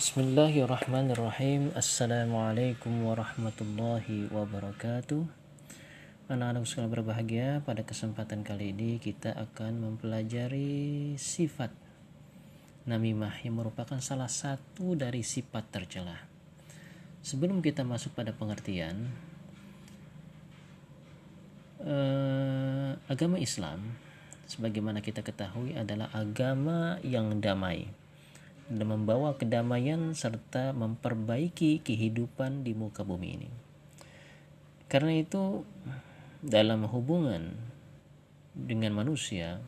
Bismillahirrahmanirrahim. Assalamualaikum warahmatullahi wabarakatuh. Anak-anak sekalian berbahagia, pada kesempatan kali ini kita akan mempelajari sifat namimah yang merupakan salah satu dari sifat tercela. Sebelum kita masuk pada pengertian, agama Islam sebagaimana kita ketahui adalah agama yang damai dan membawa kedamaian serta memperbaiki kehidupan di muka bumi ini. Karena itu dalam hubungan dengan manusia,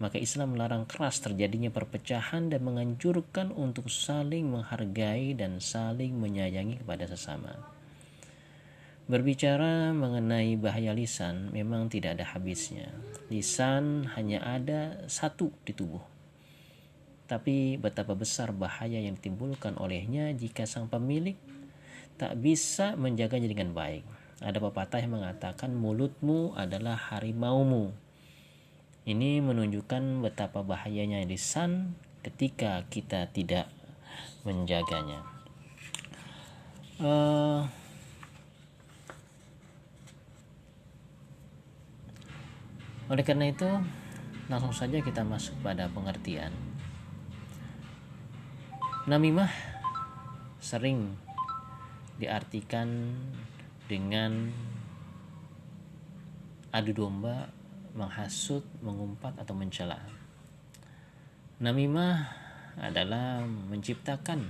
maka Islam melarang keras terjadinya perpecahan dan menganjurkan untuk saling menghargai dan saling menyayangi kepada sesama. Berbicara mengenai bahaya lisan memang tidak ada habisnya. Lisan hanya ada satu di tubuh. Tapi betapa besar bahaya yang ditimbulkan olehnya jika sang pemilik tak bisa menjaganya dengan baik. Ada pepatah yang mengatakan mulutmu adalah harimaumu. Ini menunjukkan betapa bahayanya lisan ketika kita tidak menjaganya. Oleh karena itu, langsung saja kita masuk pada pengertian. Namimah sering diartikan dengan adu domba, menghasut, mengumpat atau mencela. Namimah adalah menciptakan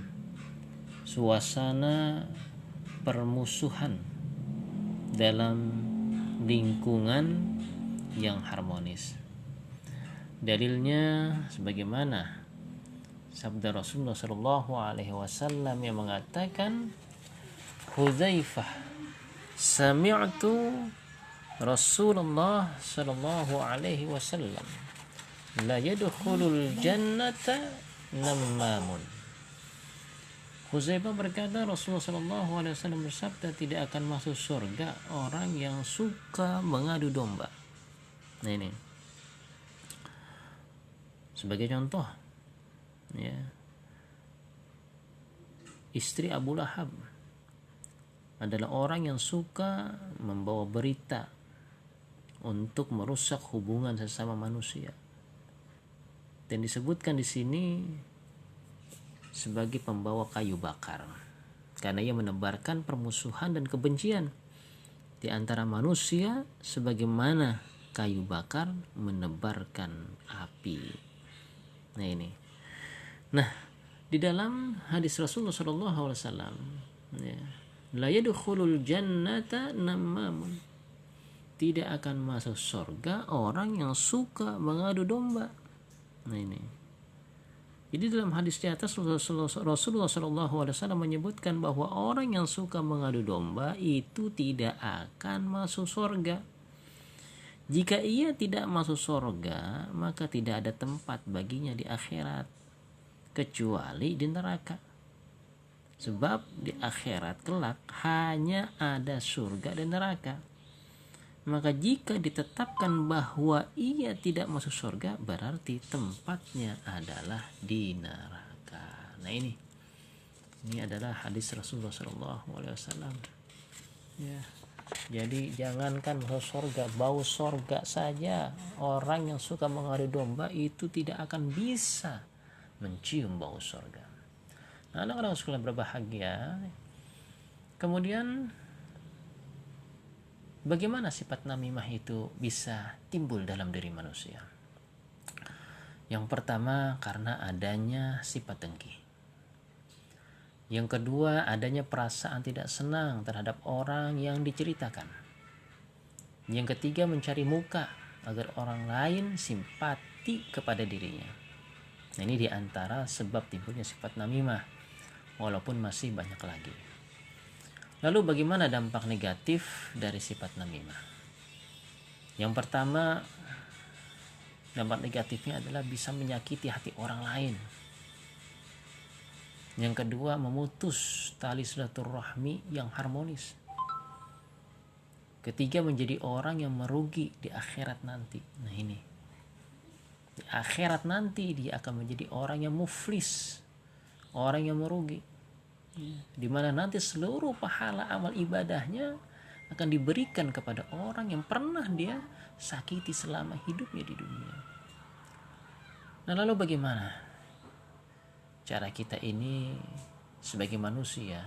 suasana permusuhan dalam lingkungan yang harmonis. Dalilnya sebagaimana sabda Rasulullah Shallallahu Alaihi Wasallam yang mengatakan, Hudzaifah, sami'tu Rasulullah Shallallahu Alaihi Wasallam, la yadkhulul jannata nammamun. Hudzaifah berkata, Rasulullah Shallallahu Alaihi Wasallam bersabda, tidak akan masuk surga orang yang suka mengadu domba. Nah ini sebagai contoh, ya, istri Abu Lahab adalah orang yang suka membawa berita untuk merusak hubungan sesama manusia, dan disebutkan di sini sebagai pembawa kayu bakar karena ia menebarkan permusuhan dan kebencian di antara manusia sebagaimana kayu bakar menebarkan api. Nah ini. Nah, di dalam hadis Rasulullah SAW, ya, la yadkhulul jannata nammamun, tidak akan masuk surga orang yang suka mengadu domba. Nah ini. Jadi dalam hadis di atas Rasulullah SAW menyebutkan bahwa orang yang suka mengadu domba itu tidak akan masuk surga. Jika ia tidak masuk surga, maka tidak ada tempat baginya di akhirat kecuali di neraka. Sebab di akhirat kelak hanya ada surga dan neraka. Maka jika ditetapkan bahwa ia tidak masuk surga, berarti tempatnya adalah di neraka. Nah ini adalah hadis Rasulullah SAW. Ya. Jadi jangankan masuk surga, bau surga saja orang yang suka mengadu domba itu tidak akan bisa mencium bau surga. Nah, anak-anak sekalian berbahagia, kemudian bagaimana sifat namimah itu bisa timbul dalam diri manusia? Yang pertama, karena adanya sifat dengki. Yang kedua, adanya perasaan tidak senang terhadap orang yang diceritakan. Yang ketiga, mencari muka agar orang lain simpati kepada dirinya. Nah, ini diantara sebab timbulnya sifat namimah, walaupun masih banyak lagi. Lalu bagaimana dampak negatif dari sifat namimah? Yang pertama, dampak negatifnya adalah bisa menyakiti hati orang lain. Yang kedua, memutus tali silaturahmi yang harmonis. Ketiga, menjadi orang yang merugi di akhirat nanti. Nah ini, di akhirat nanti dia akan menjadi orang yang muflis, orang yang merugi, di mana nanti seluruh pahala amal ibadahnya akan diberikan kepada orang yang pernah dia sakiti selama hidupnya di dunia. Nah, lalu bagaimana cara kita ini sebagai manusia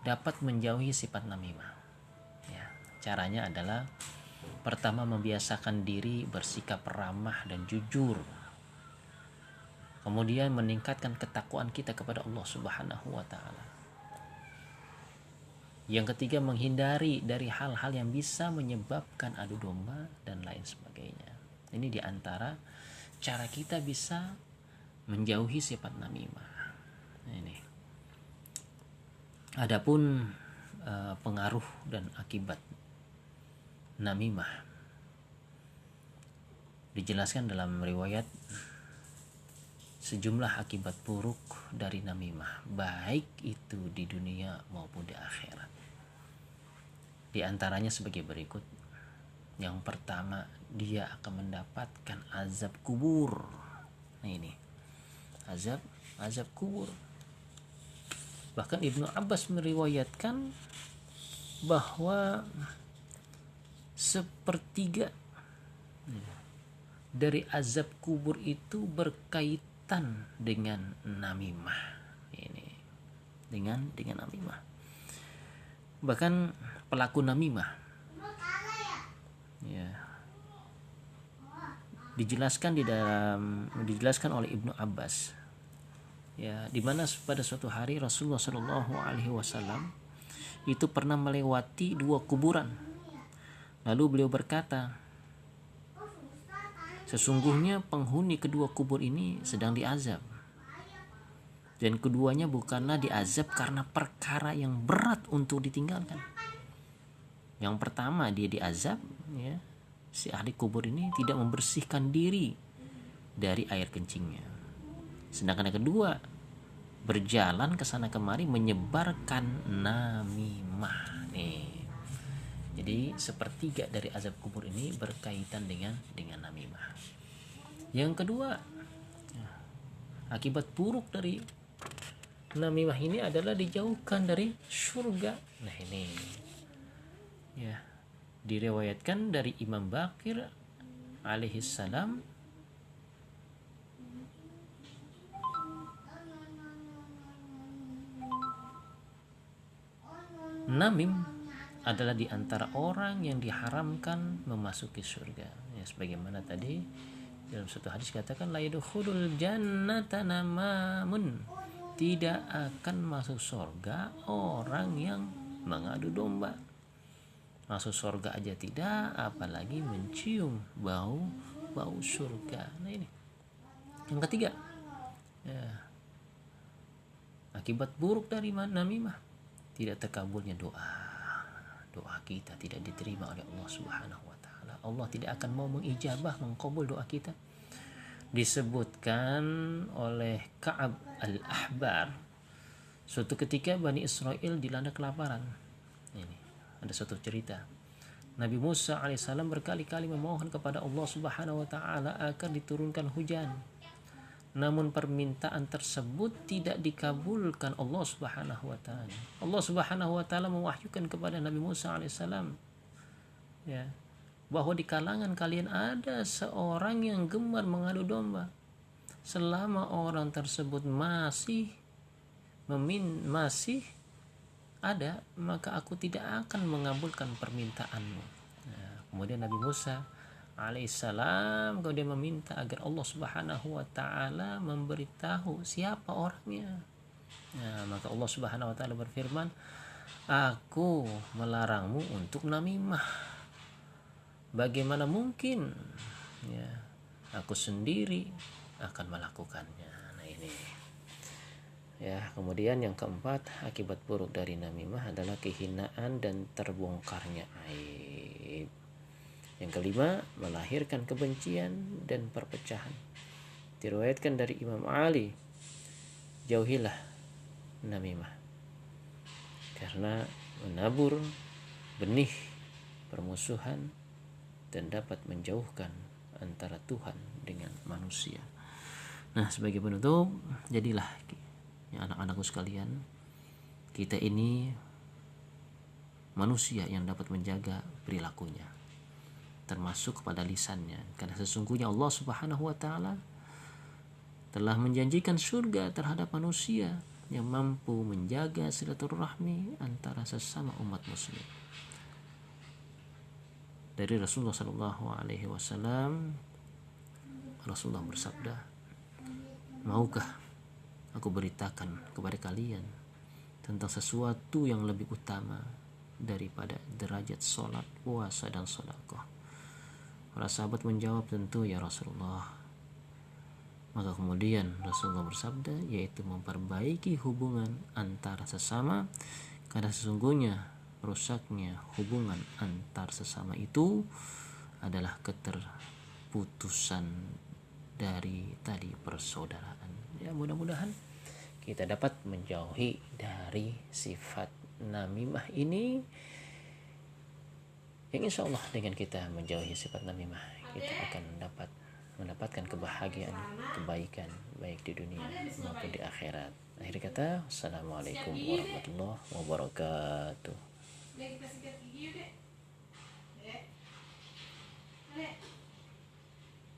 dapat menjauhi sifat namimah? Ya, caranya adalah pertama, membiasakan diri bersikap ramah dan jujur. Kemudian meningkatkan ketakwaan kita kepada Allah Subhanahu wa taala. Yang ketiga, menghindari dari hal-hal yang bisa menyebabkan adu domba dan lain sebagainya. Ini diantara cara kita bisa menjauhi sifat namimah. Ini. Adapun pengaruh dan akibat namimah dijelaskan dalam riwayat sejumlah akibat buruk dari namimah, baik itu di dunia maupun di akhirat. Di antaranya sebagai berikut. Yang pertama, dia akan mendapatkan azab kubur. Nah, ini azab kubur. Bahkan Ibnu Abbas meriwayatkan bahwa sepertiga dari azab kubur itu berkaitan dengan namimah. Ini dengan namimah. Bahkan pelaku namimah, ya, dijelaskan oleh Ibnu Abbas, ya, di mana pada suatu hari Rasulullah Shallallahu Alaihi Wasallam itu pernah melewati 2 kuburan. Lalu beliau berkata, sesungguhnya penghuni kedua kubur ini sedang diazab, dan keduanya bukanlah diazab karena perkara yang berat untuk ditinggalkan. Yang pertama, dia diazab, ya, si ahli kubur ini tidak membersihkan diri dari air kencingnya. Sedangkan yang kedua, berjalan ke sana kemari menyebarkan namimah. Nih. Jadi sepertiga dari azab kubur ini berkaitan dengan namimah. Yang kedua, akibat buruk dari namimah ini adalah dijauhkan dari surga. Nah, ini, ya, diriwayatkan dari Imam Baqir alaihi salam, namim adalah di antara orang yang diharamkan memasuki surga. Ya, sebagaimana tadi dalam satu hadis katakan, la yadkhulul jannata namamun, tidak akan masuk surga orang yang mengadu domba. Masuk surga aja tidak, apalagi mencium bau surga. Nah, ini yang ketiga, ya, akibat buruk dari namimah, tidak terkabulnya doa kita tidak diterima oleh Allah Subhanahu wa taala. Allah tidak akan mau mengijabah, mengkabul doa kita. Disebutkan oleh Ka'ab al-Ahbar, suatu ketika Bani Israel dilanda kelaparan. Ini ada suatu cerita. Nabi Musa alaihissalam berkali-kali memohon kepada Allah Subhanahu wa taala agar diturunkan hujan. Namun permintaan tersebut tidak dikabulkan Allah Subhanahu wa taala. Allah Subhanahu wa taala mewahyukan kepada Nabi Musa alaihissalam, ya, bahwa di kalangan kalian ada seorang yang gemar mengadu domba. Selama orang tersebut masih ada, maka aku tidak akan mengabulkan permintaanmu. Nah, kemudian Nabi Musa alaihissalam kemudian meminta agar Allah Subhanahu wa taala memberitahu siapa orangnya. Nah, maka Allah Subhanahu wa taala berfirman, aku melarangmu untuk namimah. Bagaimana mungkin, ya, aku sendiri akan melakukannya. Nah, ini, ya. Kemudian yang keempat, akibat buruk dari namimah adalah kehinaan dan terbongkarnya aib. Yang kelima, melahirkan kebencian dan perpecahan. Diriwayatkan dari Imam Ali, jauhilah namimah karena menabur benih permusuhan dan dapat menjauhkan antara Tuhan dengan manusia. Nah, sebagai penutup, jadilah Ya anak-anakku sekalian, kita ini manusia yang dapat menjaga perilakunya, termasuk kepada lisannya, karena sesungguhnya Allah Subhanahu wa taala telah menjanjikan surga terhadap manusia yang mampu menjaga silaturahmi antara sesama umat muslim. Dari Rasulullah Shallallahu Alaihi Wasallam, Rasulullah bersabda, maukah aku beritakan kepada kalian tentang sesuatu yang lebih utama daripada derajat sholat, puasa, dan sedekah? Para sahabat menjawab, tentu ya Rasulullah. Maka kemudian Rasulullah bersabda, yaitu memperbaiki hubungan antara sesama, karena sesungguhnya rusaknya hubungan antar sesama itu adalah keterputusan dari tali persaudaraan. Ya, mudah-mudahan kita dapat menjauhi dari sifat namimah ini, yang insya Allah dengan kita menjauhi sifat namimah, kita akan mendapatkan kebahagiaan, kebaikan baik di dunia maupun di akhirat. Akhir kata, assalamualaikum warahmatullahi wabarakatuh.